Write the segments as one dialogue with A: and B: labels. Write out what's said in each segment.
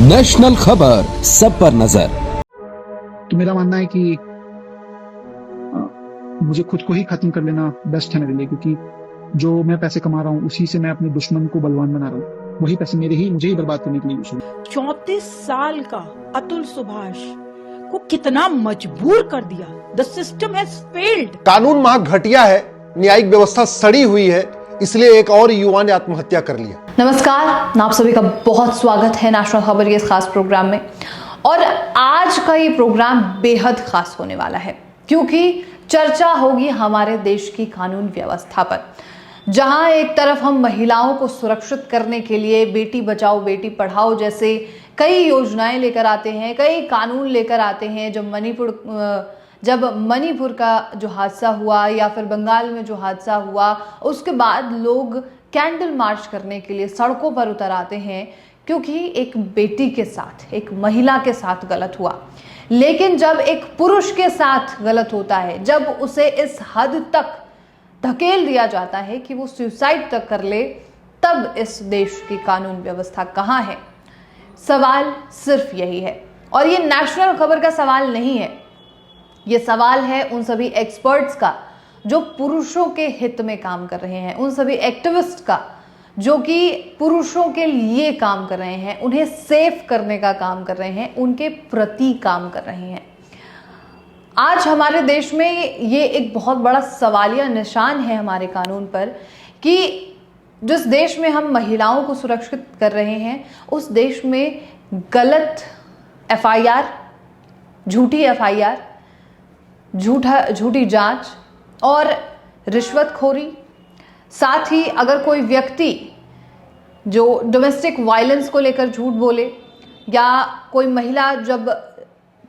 A: National खबर, सब पर नजर।
B: तो मेरा मानना है कि मुझे खुद को ही खत्म कर लेना बेस्ट है मेरे लिए, क्योंकि जो मैं पैसे कमा रहा हूँ उसी से मैं अपने दुश्मन को बलवान बना रहा हूँ। वही पैसे मुझे ही बर्बाद करने के लिए यूज हो।
C: 34 साल का अतुल सुभाष को कितना मजबूर कर दिया। The system has failed.
D: कानून महा घटिया है, न्यायिक व्यवस्था सड़ी हुई है, इसलिए एक और युवा ने आत्महत्या कर लिया।
E: नमस्कार, आप सभी का बहुत स्वागत है नेशनल खबर के इस खास प्रोग्राम में। और आज का ये प्रोग्राम बेहद खास होने वाला है, क्योंकि चर्चा होगी हमारे देश की कानून व्यवस्था पर, जहां एक तरफ हम महिलाओं को सुरक्षित करने के लिए बेटी बचाओ बेटी पढ़ाओ जैसे कई योजनाएं लेकर आते हैं, कई कानून लेकर आते हैं। जब मणिपुर का जो हादसा हुआ या फिर बंगाल में जो हादसा हुआ, उसके बाद लोग कैंडल मार्च करने के लिए सड़कों पर उतर आते हैं, क्योंकि एक बेटी के साथ, एक महिला के साथ गलत हुआ। लेकिन जब एक पुरुष के साथ गलत होता है, जब उसे इस हद तक धकेल दिया जाता है कि वो सुसाइड तक कर ले, तब इस देश की कानून व्यवस्था कहाँ है? सवाल सिर्फ यही है। और ये नेशनल खबर का सवाल नहीं है, ये सवाल है उन सभी एक्सपर्ट्स का जो पुरुषों के हित में काम कर रहे हैं, उन सभी एक्टिविस्ट का जो कि पुरुषों के लिए काम कर रहे हैं, उन्हें सेफ करने का काम कर रहे हैं, उनके प्रति काम कर रहे हैं। आज हमारे देश में ये एक बहुत बड़ा सवालिया निशान है हमारे कानून पर कि जिस देश में हम महिलाओं को सुरक्षित कर रहे हैं, उस देश में गलत FIR, झूठी FIR, झूठी जांच और रिश्वतखोरी, साथ ही अगर कोई व्यक्ति जो डोमेस्टिक वायलेंस को लेकर झूठ बोले या कोई महिला जब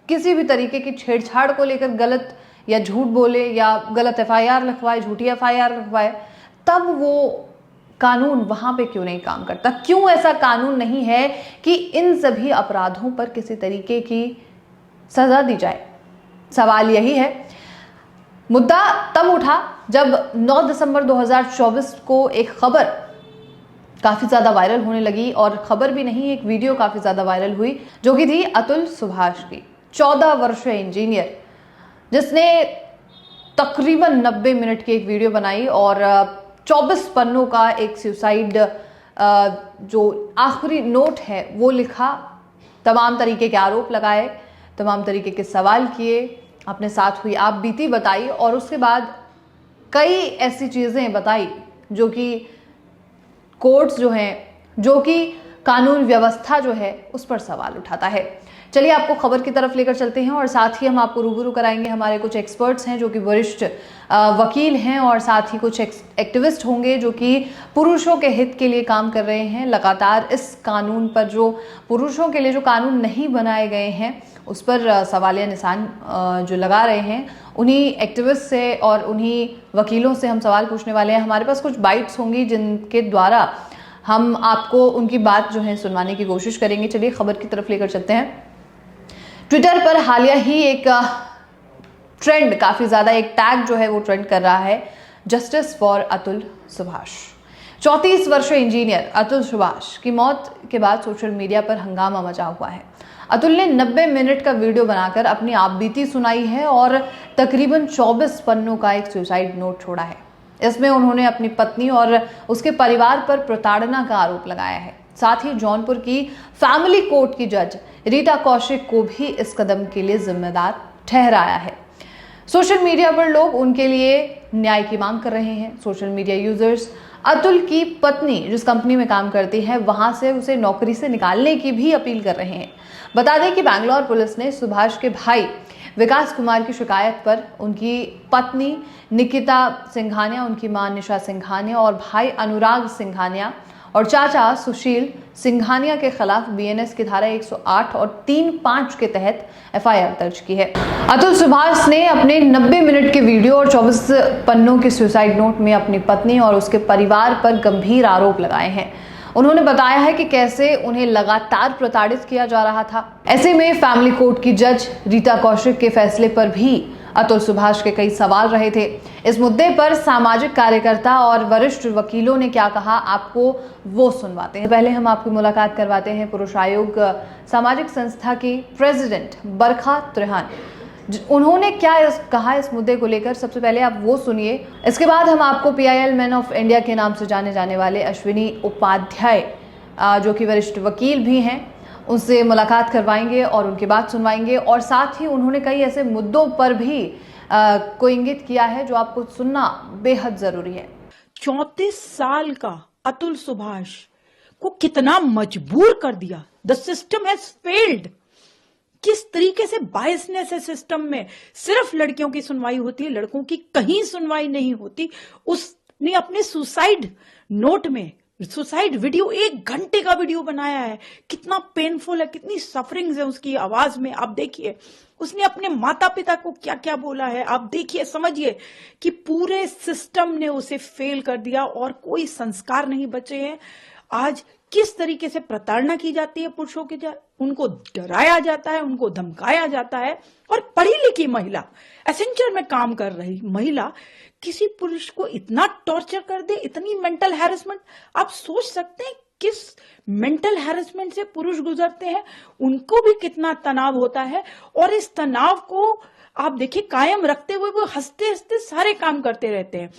E: किसी भी तरीके की छेड़छाड़ को लेकर गलत या झूठ बोले या गलत FIR लिखवाए, झूठी FIR लिखवाए, तब वो कानून वहां पे क्यों नहीं काम करता? क्यों ऐसा कानून नहीं है कि इन सभी अपराधों पर किसी तरीके की सजा दी जाए? सवाल यही है। मुद्दा तब उठा जब 9 दिसंबर 2024 को एक खबर काफी ज्यादा वायरल होने लगी, और खबर भी नहीं, एक वीडियो काफी ज्यादा वायरल हुई, जो कि थी अतुल सुभाष की, 14 वर्षीय इंजीनियर, जिसने तकरीबन 90 मिनट की एक वीडियो बनाई और 24 पन्नों का एक सुसाइड जो आखिरी नोट है वो लिखा, तमाम तरीके के आरोप लगाए, तमाम तरीके के सवाल किए, अपने साथ हुई आप बीती बताई, और उसके बाद कई ऐसी चीज़ें बताई जो कि कोर्ट्स जो हैं, जो कि कानून व्यवस्था जो है उस पर सवाल उठाता है। चलिए आपको खबर की तरफ लेकर चलते हैं, और साथ ही हम आपको रूबरू कराएंगे हमारे कुछ एक्सपर्ट्स हैं जो कि वरिष्ठ वकील हैं, और साथ ही कुछ एक्टिविस्ट होंगे जो कि पुरुषों के हित के लिए काम कर रहे हैं। लगातार इस कानून पर, जो पुरुषों के लिए जो कानून नहीं बनाए गए हैं, उस पर सवालिया निशान जो लगा रहे हैं, उन्हीं एक्टिविस्ट से और उन्हीं वकीलों से हम सवाल पूछने वाले हैं। हमारे पास कुछ बाइट्स होंगी जिनके द्वारा हम आपको उनकी बात जो है सुनवाने की कोशिश करेंगे। चलिए खबर की तरफ लेकर चलते हैं। ट्विटर पर हालिया ही एक ट्रेंड, काफी ज्यादा एक टैग जो है वो ट्रेंड कर रहा है, जस्टिस फॉर अतुल सुभाष। 34 वर्षीय इंजीनियर अतुल सुभाष की मौत के बाद सोशल मीडिया पर हंगामा मचा हुआ है। अतुल ने 90 मिनट का वीडियो बनाकर अपनी आपबीती सुनाई है और तकरीबन 24 पन्नों का एक सुसाइड नोट छोड़ा है। इसमें उन्होंने अपनी पत्नी और उसके परिवार पर प्रताड़ना का आरोप लगाया है। साथ ही जौनपुर की फैमिली कोर्ट की जज रीता कौशिक को भी इस कदम के लिए जिम्मेदार ठहराया है। सोशल मीडिया पर लोग उनके लिए न्याय की मांग कर रहे हैं। सोशल मीडिया यूजर्स अतुल की पत्नी जिस कंपनी में काम करती है, वहां से उसे नौकरी से निकालने की भी अपील कर रहे हैं। बता दें कि बैंगलोर पुलिस ने सुभाष के भाई विकास कुमार की शिकायत पर उनकी पत्नी निकिता सिंघानिया, उनकी मां निशा सिंघानिया और भाई अनुराग सिंघानिया और चाचा सुशील सिंघानिया के खिलाफ BNS की धारा 108 और 3(5) के तहत FIR दर्ज की है। अतुल सुभाष ने अपने 90 मिनट के वीडियो और 24 पन्नों के सुसाइड नोट में अपनी पत्नी और उसके परिवार पर गंभीर आरोप लगाए हैं। उन्होंने बताया है कि कैसे उन्हें लगातार प्रताड़ित किया जा रहा था। ऐसे में फैमिली कोर्ट की जज रीता कौशिक के फैसले पर भी अतुल सुभाष के कई सवाल रहे थे। इस मुद्दे पर सामाजिक कार्यकर्ता और वरिष्ठ वकीलों ने क्या कहा, आपको वो सुनवाते हैं। पहले हम आपकी मुलाकात करवाते हैं पुरुष आयोग सामाजिक संस्था की प्रेसिडेंट बरखा त्रेहान। उन्होंने क्या कहा इस मुद्दे को लेकर, सबसे पहले आप वो सुनिए। इसके बाद हम आपको PIL मैन ऑफ इंडिया के नाम से जाने जाने वाले अश्विनी उपाध्याय, जो कि वरिष्ठ वकील भी हैं, उनसे मुलाकात करवाएंगे और उनकी बात सुनवाएंगे। और साथ ही उन्होंने कई ऐसे मुद्दों पर भी को इंगित किया है जो आपको सुनना बेहद जरूरी है।
C: 34 साल का अतुल सुभाष को कितना मजबूर कर दिया। The system has failed. किस तरीके से बायसनेस है सिस्टम में। सिर्फ लड़कियों की सुनवाई होती है, लड़कों की कहीं सुनवाई नहीं होती। उसने अपने सुसाइड नोट में सुसाइड वीडियो, 1 घंटे का वीडियो बनाया है। कितना पेनफुल है, कितनी सफरिंग्स है उसकी आवाज में। आप देखिए उसने अपने माता पिता को क्या क्या बोला है। आप देखिए, समझिए कि पूरे सिस्टम ने उसे फेल कर दिया और कोई संस्कार नहीं बचे हैं। आज किस तरीके से प्रताड़ना की जाती है पुरुषों के, उनको डराया जाता है, उनको धमकाया जाता है। और पढ़ी लिखी महिला, एसेंचर में काम कर रही महिला किसी पुरुष को इतना टॉर्चर कर दे, इतनी मेंटल हैरेसमेंट। आप सोच सकते हैं किस मेंटल हैरेसमेंट से पुरुष गुजरते हैं, उनको भी कितना तनाव होता है। और इस तनाव को आप देखिए कायम रखते हुए वो हंसते हंसते सारे काम करते रहते हैं।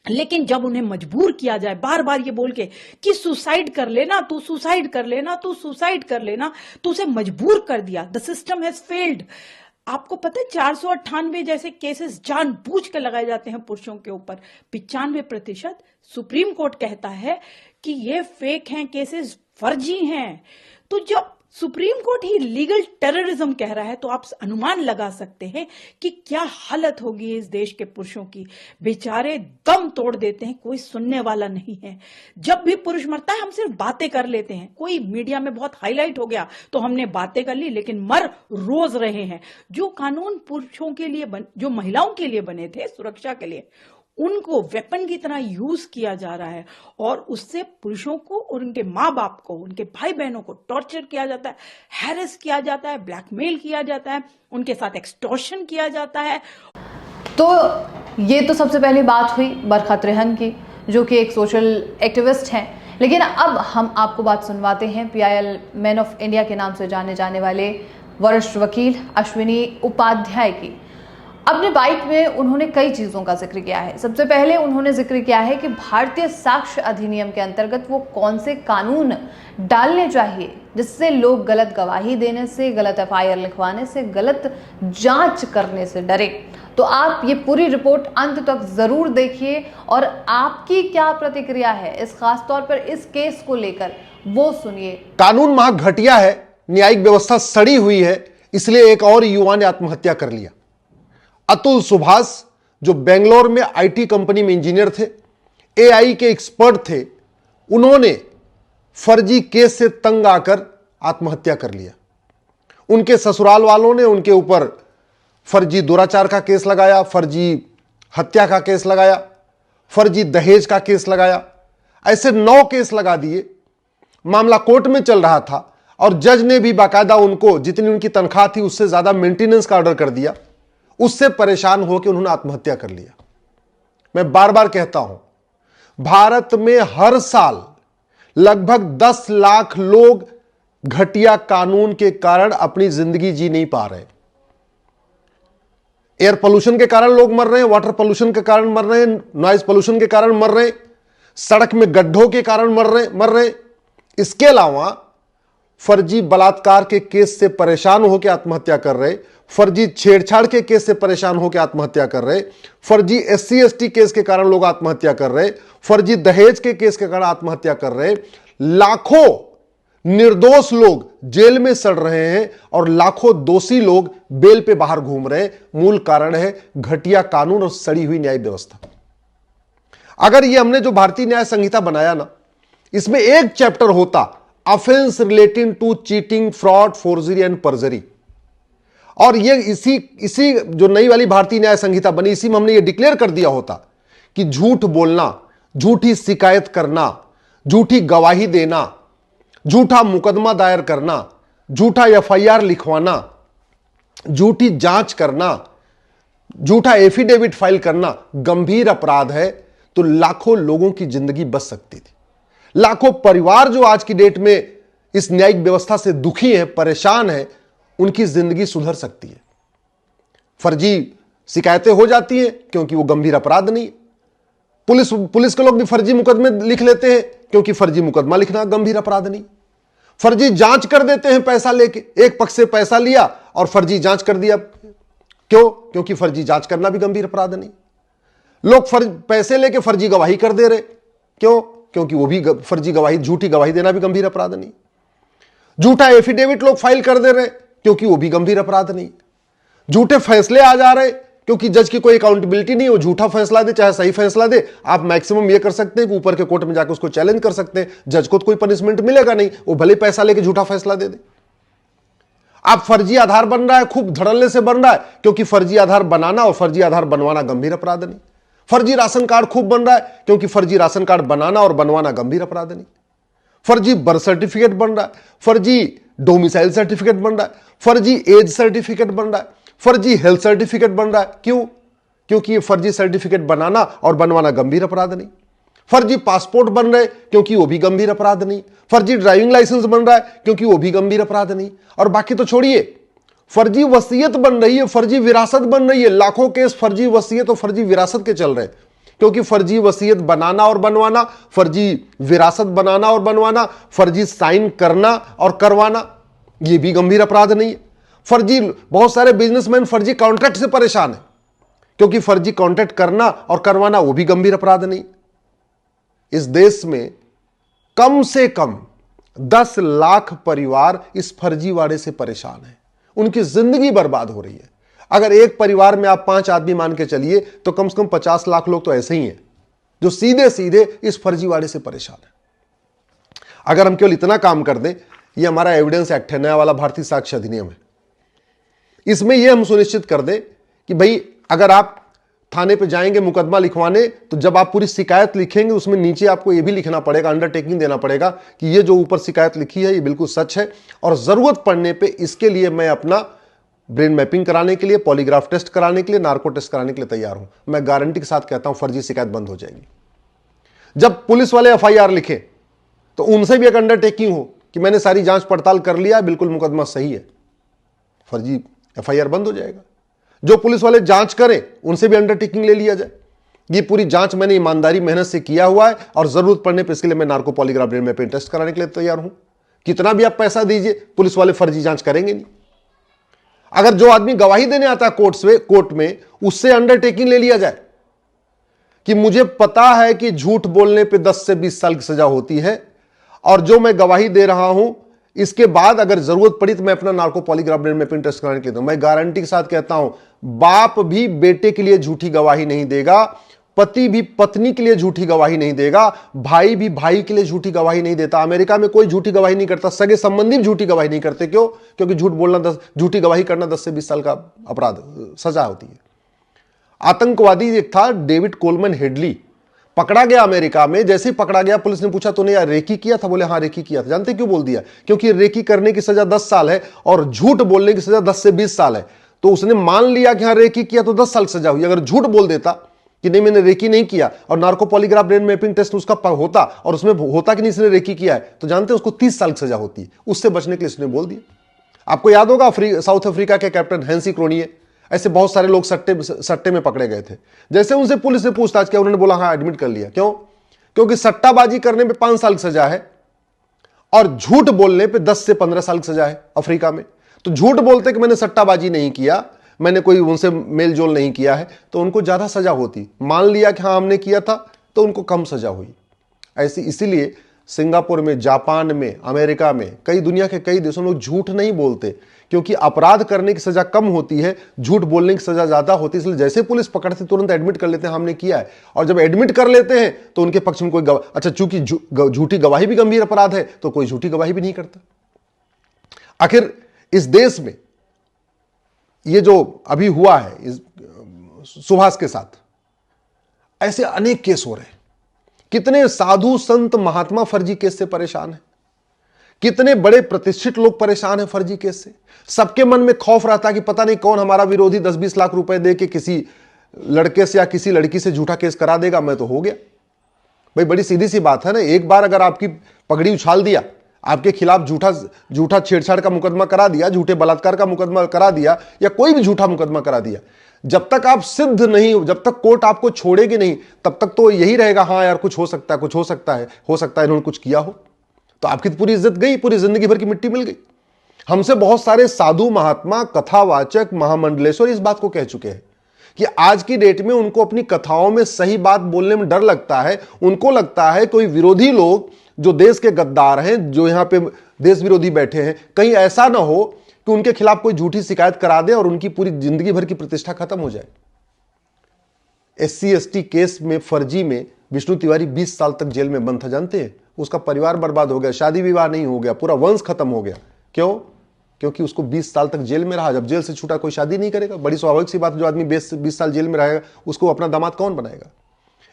C: लेकिन जब उन्हें मजबूर किया जाए बार बार ये बोल के कि सुसाइड कर लेना, तू सुसाइड कर लेना, तू सुसाइड कर लेना, तो उसे मजबूर कर दिया। The system has failed. आपको पता है 498 जैसे केसेस जानबूझ के लगाए जाते हैं पुरुषों के ऊपर। 95% सुप्रीम कोर्ट कहता है कि ये फेक हैं, केसेस फर्जी हैं। तो जब सुप्रीम कोर्ट ही लीगल टेररिज्म कह रहा है तो आप अनुमान लगा सकते हैं कि क्या हालत होगी इस देश के पुरुषों की। बेचारे दम तोड़ देते हैं, कोई सुनने वाला नहीं है। जब भी पुरुष मरता है हम सिर्फ बातें कर लेते हैं, कोई मीडिया में बहुत हाईलाइट हो गया तो हमने बातें कर ली, लेकिन मर रोज रहे हैं। जो कानून पुरुषों के लिए जो महिलाओं के लिए बने थे सुरक्षा के लिए, उनको वेपन की तरह यूज किया जा रहा है और उससे पुरुषों को और उनके माँ बाप को, उनके भाई बहनों को टॉर्चर किया जाता है, हैरेस किया जाता है, ब्लैकमेल किया जाता है, उनके साथ एक्सटॉर्शन किया जाता है।
E: तो ये तो सबसे पहली बात हुई बरखा त्रेहन की, जो कि एक सोशल एक्टिविस्ट हैं। लेकिन अब हम आपको बात सुनवाते हैं PIL मैन ऑफ इंडिया के नाम से जाने जाने वाले वरिष्ठ वकील अश्विनी उपाध्याय की। अपने बाइट में उन्होंने कई चीज़ों का जिक्र किया है। सबसे पहले उन्होंने जिक्र किया है कि भारतीय साक्ष्य अधिनियम के अंतर्गत वो कौन से कानून डालने चाहिए जिससे लोग गलत गवाही देने से, गलत FIR लिखवाने से, गलत जांच करने से डरे। तो आप ये पूरी रिपोर्ट अंत तक जरूर देखिए और आपकी क्या प्रतिक्रिया है इस खास तौर पर इस केस को लेकर, वो सुनिए।
D: कानून महा घटिया है, न्यायिक व्यवस्था सड़ी हुई है, इसलिए एक और युवा ने आत्महत्या कर लिया। अतुल सुभाष जो बेंगलोर में IT कंपनी में इंजीनियर थे, AI के एक्सपर्ट थे, उन्होंने फर्जी केस से तंग आकर आत्महत्या कर लिया। उनके ससुराल वालों ने उनके ऊपर फर्जी दुराचार का केस लगाया, फर्जी हत्या का केस लगाया, फर्जी दहेज का केस लगाया। ऐसे 9 केस लगा दिए। मामला कोर्ट में चल रहा था और जज ने भी बाकायदा उनको जितनी उनकी तनख्वाह थी उससे ज्यादा मेंटेनेंस का ऑर्डर कर दिया। उससे परेशान होकर उन्होंने आत्महत्या कर लिया। मैं बार बार कहता हूं, भारत में हर साल लगभग 10 लाख लोग घटिया कानून के कारण अपनी जिंदगी जी नहीं पा रहे। एयर पोल्यूशन के कारण लोग मर रहे हैं, वाटर पोल्यूशन के कारण मर रहे हैं, नॉइज पोल्यूशन के कारण मर रहे हैं, सड़क में गड्ढों के कारण मर रहे हैं। इसके अलावा फर्जी बलात्कार के केस से परेशान होकर आत्महत्या कर रहे, फर्जी छेड़छाड़ के केस से परेशान होकर आत्महत्या कर रहे, फर्जी SC ST केस के कारण लोग आत्महत्या कर रहे, फर्जी दहेज के केस के कारण आत्महत्या कर रहे। लाखों निर्दोष लोग जेल में सड़ रहे हैं और लाखों दोषी लोग बेल पे बाहर घूम रहे हैं। मूल कारण है घटिया कानून और सड़ी हुई न्याय व्यवस्था। अगर ये हमने जो भारतीय न्याय संहिता बनाया ना, इसमें एक चैप्टर होता offence relating to cheating, fraud, forgery and perjury, और ये इसी जो नई वाली भारतीय न्याय संहिता बनी, इसी में हमने ये डिक्लेयर कर दिया होता कि झूठ बोलना, झूठी शिकायत करना, झूठी गवाही देना, झूठा मुकदमा दायर करना, झूठा FIR लिखवाना, झूठी जांच करना, झूठा एफिडेविट फाइल करना गंभीर अपराध है, तो लाखों लोगों की जिंदगी बच सकती थी। लाखों परिवार जो आज की डेट में इस न्यायिक व्यवस्था से दुखी है, परेशान है, उनकी जिंदगी सुधर सकती है। फर्जी शिकायतें हो जाती हैं क्योंकि वो गंभीर अपराध नहीं है। पुलिस के लोग भी फर्जी मुकदमे लिख लेते हैं क्योंकि फर्जी मुकदमा लिखना गंभीर अपराध नहीं। फर्जी जांच कर देते हैं पैसा लेके, एक पक्ष से पैसा लिया और फर्जी जांच कर दिया। क्यों? क्योंकि फर्जी जांच करना भी गंभीर अपराध नहीं। लोग पैसे लेके फर्जी गवाही कर दे रहे, क्यों? क्योंकि वो भी फर्जी गवाही, झूठी गवाही देना भी गंभीर अपराध नहीं। झूठा एफिडेविट लोग फाइल कर दे रहे क्योंकि वो भी गंभीर अपराध नहीं। झूठे फैसले आ जा रहे क्योंकि जज की कोई अकाउंटेबिलिटी नहीं, वो झूठा फैसला दे चाहे सही फैसला दे। आप मैक्सिमम ये कर सकते हैं कि ऊपर के कोर्ट में जाकर उसको चैलेंज कर सकते हैं, जज को तो कोई पनिशमेंट मिलेगा नहीं, वो भले पैसा लेके झूठा फैसला दे दे। आप फर्जी आधार बन रहा है, खूब धड़ल्ले से बन रहा है, क्योंकि फर्जी आधार बनाना और फर्जी आधार बनवाना गंभीर अपराध नहीं। फर्जी राशन कार्ड खूब बन रहा है क्योंकि फर्जी राशन कार्ड बनाना और बनवाना गंभीर अपराध नहीं। फर्जी बर्थ सर्टिफिकेट बन रहा है, फर्जी डोमिसाइल सर्टिफिकेट बन रहा है, फर्जी एज सर्टिफिकेट बन रहा है, फर्जी हेल्थ सर्टिफिकेट बन रहा है। क्यों? क्योंकि ये फर्जी सर्टिफिकेट बनाना और बनवाना गंभीर अपराध नहीं। फर्जी पासपोर्ट बन रहे क्योंकि वो भी गंभीर अपराध नहीं। फर्जी ड्राइविंग लाइसेंस बन रहा है क्योंकि वो भी गंभीर अपराध नहीं। और बाकी तो छोड़िए, फर्जी वसीयत बन रही है, फर्जी विरासत बन रही है। लाखों केस फर्जी वसीयत और फर्जी विरासत के चल रहे हैं, क्योंकि फर्जी वसीयत बनाना और बनवाना, फर्जी विरासत बनाना और बनवाना, फर्जी साइन करना और करवाना, यह भी गंभीर अपराध नहीं है। फर्जी, बहुत सारे बिजनेसमैन फर्जी कॉन्ट्रैक्ट से परेशान है क्योंकि फर्जी कॉन्ट्रैक्ट करना और करवाना वो भी गंभीर अपराध नहीं। इस देश में कम से कम 10 लाख परिवार इस फर्जीवाड़े से परेशान हैं, उनकी जिंदगी बर्बाद हो रही है। अगर एक परिवार में आप 5 आदमी मान के चलिए तो कम से कम 50 लाख लोग तो ऐसे ही हैं जो सीधे सीधे इस फर्जीवाड़े से परेशान हैं। अगर हम केवल इतना काम कर दें, यह हमारा एविडेंस एक्ट है, नया वाला भारतीय साक्ष्य अधिनियम है, इसमें यह हम सुनिश्चित कर दें कि भाई अगर आप थाने पे जाएंगे मुकदमा लिखवाने, तो जब आप पूरी शिकायत लिखेंगे उसमें नीचे आपको यह भी लिखना पड़ेगा, अंडरटेकिंग देना पड़ेगा कि ये जो ऊपर शिकायत लिखी है ये बिल्कुल सच है, और जरूरत पड़ने पे इसके लिए मैं अपना ब्रेन मैपिंग कराने के लिए, पॉलीग्राफ टेस्ट कराने के लिए, नार्को टेस्ट कराने के लिए तैयार हूं। मैं गारंटी के साथ कहता हूं फर्जी शिकायत बंद हो जाएगी। जब पुलिस वाले एफआईआर लिखे तो उनसे भी एक अंडरटेकिंग हो कि मैंने सारी जांच पड़ताल कर लिया, बिल्कुल मुकदमा सही है, फर्जी एफआईआर बंद हो जाएगा। जो पुलिस वाले जांच करें उनसे भी अंडरटेकिंग ले लिया जाए, ये पूरी जांच मैंने ईमानदारी मेहनत से किया हुआ है और जरूरत पड़ने पर इसके लिए मैं narco polygraph brain mapping test कराने के लिए तैयार हूं। कितना भी आप पैसा दीजिए, पुलिस वाले फर्जी जांच करेंगे नहीं। अगर जो आदमी गवाही देने आता है कोर्ट में, उससे अंडरटेकिंग ले लिया जाए कि मुझे पता है कि झूठ बोलने पे 10 से 20 साल की सजा होती है, और जो मैं गवाही दे रहा हूं इसके बाद अगर जरूरत पड़ी तो मैं अपना narco polygraph brain mapping test कराने के लिए मैं गारंटी के साथ कहता हूं, बाप भी बेटे के लिए झूठी गवाही नहीं देगा, पति भी पत्नी के लिए झूठी गवाही नहीं देगा, भाई भी भाई के लिए झूठी गवाही नहीं देता। अमेरिका में कोई झूठी गवाही नहीं करता, सगे संबंधी भी झूठी गवाही नहीं करते। क्यों? क्योंकि झूठ बोलना, झूठी गवाही करना 10 से 20 साल का अपराध, सजा होती है। आतंकवादी एक था डेविड कोलमैन हेडली, पकड़ा गया अमेरिका में। जैसे ही पकड़ा गया पुलिस ने पूछा तूने यार रेकी किया था? बोले हाँ रेकी किया था। जानते क्यों बोल दिया? क्योंकि रेकी करने की सजा 10 साल है और झूठ बोलने की सजा 10 से 20 साल है। तो उसने मान लिया कि हाँ रेकी किया तो 10 साल की सजा हुई। अगर झूठ बोल देता कि नहीं मैंने रेकी नहीं किया और narco polygraph brain mapping test उसका होता और उसमें होता कि नहीं इसने रेकी किया है, तो जानते हैं उसको 30 साल की सजा होती है। उससे बचने के लिए इसने बोल दिया। आपको याद होगा साउथ अफ्रीका के कैप्टन हैंसी क्रोनिये, ऐसे बहुत सारे लोग सट्टे में पकड़े गए थे। जैसे उनसे पुलिस ने पूछताछ किया, उन्होंने बोला हाँ एडमिट कर लिया। क्यों? क्योंकि सट्टाबाजी करने पे 5 साल की सजा है और झूठ बोलने पे 10 से 15 साल की सजा है अफ्रीका में। तो झूठ बोलते कि मैंने सट्टाबाजी नहीं किया, मैंने कोई उनसे मेल जोल नहीं किया है, तो उनको ज्यादा सजा होती। मान लिया कि हाँ हमने किया था तो उनको कम सजा हुई। ऐसी इसीलिए सिंगापुर में, जापान में, अमेरिका में, कई दुनिया के कई देशों में लोग झूठ नहीं बोलते, क्योंकि अपराध करने की सजा कम होती है, झूठ बोलने की सजा ज्यादा होती है। इसलिए जैसे पुलिस पकड़ते तुरंत एडमिट कर लेते हैं हमने किया है, और जब एडमिट कर लेते हैं तो उनके पक्ष में कोई अच्छा, चूंकि झूठी गवाही भी गंभीर अपराध है तो कोई झूठी गवाही भी नहीं करता। आखिर इस देश में ये जो अभी हुआ है इस सुभाष के साथ, ऐसे अनेक केस हो रहे हैं। कितने साधु संत महात्मा फर्जी केस से परेशान हैं। कितने बड़े प्रतिष्ठित लोग परेशान हैं फर्जी केस से। सबके मन में खौफ रहता है कि पता नहीं कौन हमारा विरोधी 10-20 लाख रुपए दे के किसी लड़के से या किसी लड़की से झूठा केस करा देगा, मैं तो हो गया। भाई बड़ी सीधी सी बात है ना, एक बार अगर आपकी पगड़ी उछाल दिया, आपके खिलाफ झूठा छेड़छाड़ का मुकदमा करा दिया, झूठे बलात्कार का मुकदमा करा दिया, या कोई भी झूठा मुकदमा करा दिया, जब तक आप सिद्ध नहीं हो, जब तक कोर्ट आपको छोड़ेगी नहीं, तब तक तो यही रहेगा, हाँ यार कुछ हो सकता है, कुछ हो सकता है इन्होंने कुछ किया हो। तो आपकी तो पूरी इज्जत गई, पूरी जिंदगी भर की मिट्टी मिल गई। हमसे बहुत सारे साधु महात्मा, कथावाचक, महामंडलेश्वर इस बात को कह चुके हैं कि आज की डेट में उनको अपनी कथाओं में सही बात बोलने में डर लगता है। उनको लगता है कोई विरोधी लोग जो देश के गद्दार हैं, जो यहां पे देश विरोधी बैठे हैं, कहीं ऐसा ना हो कि उनके खिलाफ कोई झूठी शिकायत करा दे और उनकी पूरी जिंदगी भर की प्रतिष्ठा खत्म हो जाए। SC/ST केस में, फर्जी में विष्णु तिवारी 20 साल तक जेल में बंद था, जानते हैं? उसका परिवार बर्बाद हो गया, शादी विवाह नहीं हो गया, पूरा वंश खत्म हो गया। क्यों? क्योंकि उसको 20 साल तक जेल में रहा। जब जेल से छूटा कोई शादी नहीं करेगा, बड़ी स्वाभाविक सी बात। जो आदमी 20 साल जेल में रहेगा उसको अपना दामाद कौन बनाएगा?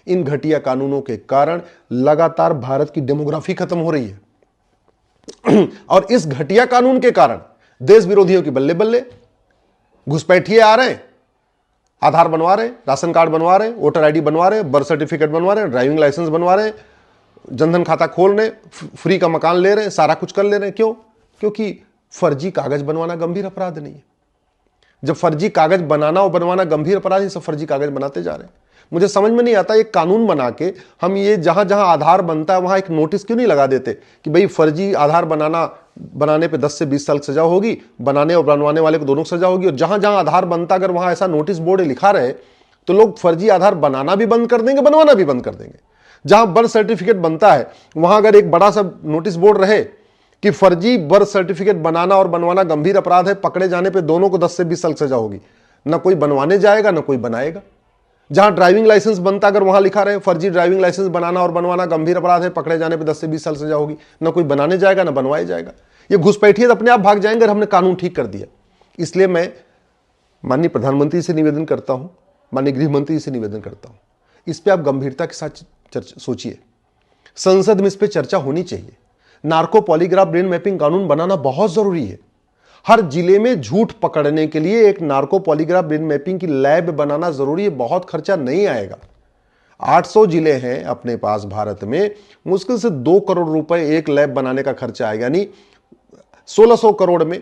D: इन घटिया कानूनों के कारण लगातार भारत की डेमोग्राफी खत्म हो रही है और इस घटिया कानून के कारण देश विरोधियों की बल्ले बल्ले। घुसपैठिए आ रहे हैं, आधार बनवा रहे हैं, राशन कार्ड बनवा रहे हैं, वोटर ID बनवा रहे हैं, बर्थ सर्टिफिकेट बनवा रहे हैं, ड्राइविंग लाइसेंस बनवा रहे हैं, जनधन खाता खोल रहे हैं, फ्री का मकान ले रहे हैं, सारा कुछ कर ले रहे हैं। क्यों? क्योंकि फर्जी कागज बनवाना गंभीर अपराध नहीं है। जब फर्जी कागज बनाना और बनवाना गंभीर अपराध है, सब फर्जी कागज बनाते जा रहे हैं। मुझे समझ में नहीं आता, एक कानून बना के हम ये जहां जहां आधार बनता है वहां एक नोटिस क्यों नहीं लगा देते कि भाई फर्जी आधार बनाने पे 10 से 20 साल सजा होगी, बनाने और बनवाने वाले को दोनों सजा होगी। और जहां जहां आधार बनता, अगर वहां ऐसा नोटिस बोर्ड लिखा रहे तो लोग फर्जी आधार बनाना भी बंद कर देंगे, बनवाना भी बंद कर देंगे। जहां बर्थ सर्टिफिकेट बनता है वहां अगर एक बड़ा सा नोटिस बोर्ड रहे कि फर्जी बर्थ सर्टिफिकेट बनाना और बनवाना गंभीर अपराध है, पकड़े जाने पे दोनों को 10 से 20 साल सजा होगी, ना कोई बनवाने जाएगा ना कोई बनाएगा। जहां ड्राइविंग लाइसेंस बनता, अगर वहां लिखा रहे फर्जी ड्राइविंग लाइसेंस बनाना और बनवाना गंभीर अपराध है, पकड़े जाने पे 10 से 20 साल सजा होगी, ना कोई बनाने जाएगा ना बनवाया जाएगा। ये घुसपैठिए अपने आप भाग जाएंगे, हमने कानून ठीक कर दिया। इसलिए मैं माननीय प्रधानमंत्री से निवेदन करता हूं, माननीय गृह मंत्री से निवेदन करता हूं, इस पे आप गंभीरता के साथ सोचिए। संसद में इस पे चर्चा होनी चाहिए। नार्को पॉलीग्राफ ब्रेन मैपिंग कानून बनाना बहुत जरूरी है। हर जिले में झूठ पकड़ने के लिए एक नार्को पॉलीग्राफ ब्रेन मैपिंग की लैब बनाना जरूरी है। बहुत खर्चा नहीं आएगा। 800 जिले हैं अपने पास भारत में, मुश्किल से 2 करोड़ रुपए एक लैब बनाने का खर्चा आएगा, यानी 1600 करोड़ में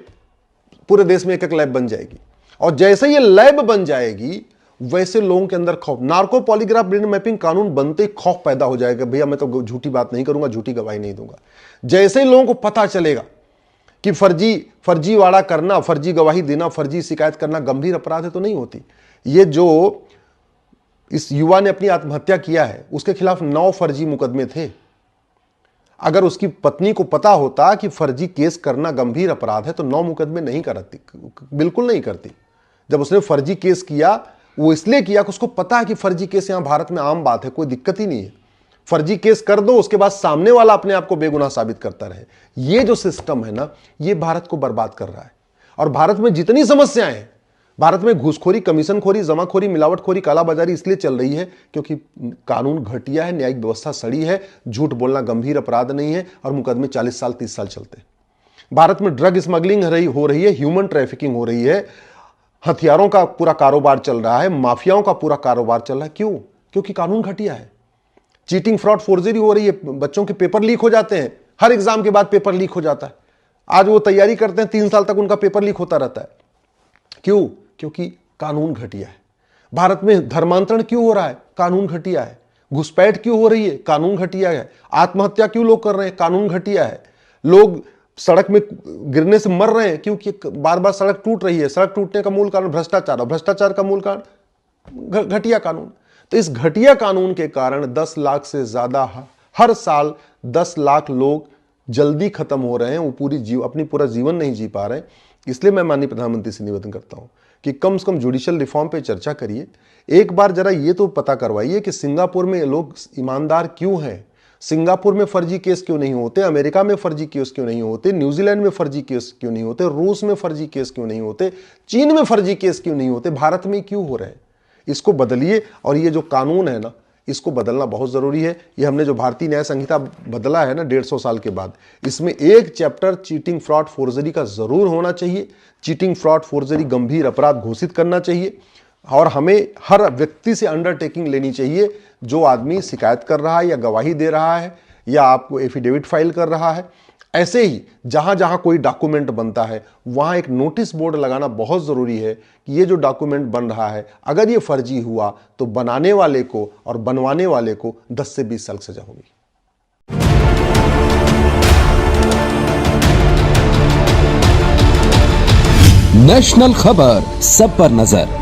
D: पूरे देश में एक लैब बन जाएगी। और जैसे ये लैब बन जाएगी वैसे लोगों के अंदर खौफ, नार्को पॉलीग्राफ ब्रेन मैपिंग कानून बनते ही खौफ पैदा हो जाएगा, भैया मैं तो झूठी बात नहीं करूंगा, झूठी गवाही नहीं दूंगा। जैसे ही लोगों को पता चलेगा कि फर्जीवाड़ा करना, फर्जी गवाही देना, फर्जी शिकायत करना गंभीर अपराध है, तो नहीं होती। ये जो इस युवा ने अपनी आत्महत्या किया है उसके खिलाफ 9 फर्जी मुकदमे थे। अगर उसकी पत्नी को पता होता कि फर्जी केस करना गंभीर अपराध है तो 9 मुकदमे नहीं करती, बिल्कुल नहीं करती। जब उसने फर्जी केस किया वो इसलिए किया कि उसको पता है कि फर्जी केस यहां भारत में आम बात है, कोई दिक्कत ही नहीं है। फर्जी केस कर दो, उसके बाद सामने वाला अपने आप को बेगुनाह साबित करता रहे। ये जो सिस्टम है ना, ये भारत को बर्बाद कर रहा है। और भारत में जितनी समस्याएं हैं, भारत में घूसखोरी, कमीशनखोरी, जमाखोरी, मिलावटखोरी, कालाबाजारी इसलिए चल रही है क्योंकि कानून घटिया है, न्यायिक व्यवस्था सड़ी है, झूठ बोलना गंभीर अपराध नहीं है और मुकदमे 40 साल 30 साल चलते हैं। भारत में ड्रग स्मगलिंग हो रही है, ह्यूमन ट्रैफिकिंग हो रही है, हथियारों का पूरा कारोबार चल रहा है, माफियाओं का पूरा कारोबार चल रहा है। क्यों? क्योंकि कानून घटिया है। चीटिंग, फ्रॉड, फोर्जरी हो रही है, बच्चों के पेपर लीक हो जाते हैं, हर एग्जाम के बाद पेपर लीक हो जाता है। आज वो तैयारी करते हैं, 3 साल तक उनका पेपर लीक होता रहता है। क्यों? क्योंकि कानून घटिया है। भारत में धर्मांतरण क्यों हो रहा है? कानून घटिया है। घुसपैठ क्यों हो रही है? कानून घटिया है। आत्महत्या क्यों लोग कर रहे हैं? कानून घटिया है। लोग सड़क में गिरने से मर रहे हैं क्योंकि बार बार सड़क टूट रही है। सड़क टूटने का मूल कारण भ्रष्टाचार, और भ्रष्टाचार का मूल कारण घटिया कानून। तो इस घटिया कानून के कारण 10 लाख से ज्यादा, हर साल 10 लाख लोग जल्दी खत्म हो रहे हैं, वो अपनी पूरा जीवन नहीं जी पा रहे हैं। इसलिए मैं माननीय प्रधानमंत्री से निवेदन करता हूं कि कम से कम जुडिशियल रिफॉर्म पे चर्चा करिए। एक बार जरा ये तो पता करवाइए कि सिंगापुर में लोग ईमानदार क्यों हैं, सिंगापुर में फर्जी केस क्यों नहीं होते, अमेरिका में फर्जी केस क्यों नहीं होते, न्यूजीलैंड में फर्जी केस क्यों नहीं होते, रूस में फर्जी केस क्यों नहीं होते, चीन में फर्जी केस क्यों नहीं होते, भारत में क्यों हो रहे हैं। इसको बदलिए और ये जो कानून है ना, इसको बदलना बहुत ज़रूरी है। ये हमने जो भारतीय न्याय संहिता बदला है ना 150 साल के बाद, इसमें एक चैप्टर चीटिंग फ्रॉड फोर्जरी का ज़रूर होना चाहिए। चीटिंग फ्रॉड फोर्जरी गंभीर अपराध घोषित करना चाहिए और हमें हर व्यक्ति से अंडरटेकिंग लेनी चाहिए जो आदमी शिकायत कर रहा है या गवाही दे रहा है या आपको एफिडेविट फाइल कर रहा है। ऐसे ही जहां जहां कोई डॉक्यूमेंट बनता है वहां एक नोटिस बोर्ड लगाना बहुत ज़रूरी है कि ये जो डॉक्यूमेंट बन रहा है अगर ये फर्जी हुआ तो बनाने वाले को और बनवाने वाले को 10 से 20 साल सजा होगी।
A: नेशनल खबर, सब पर नजर।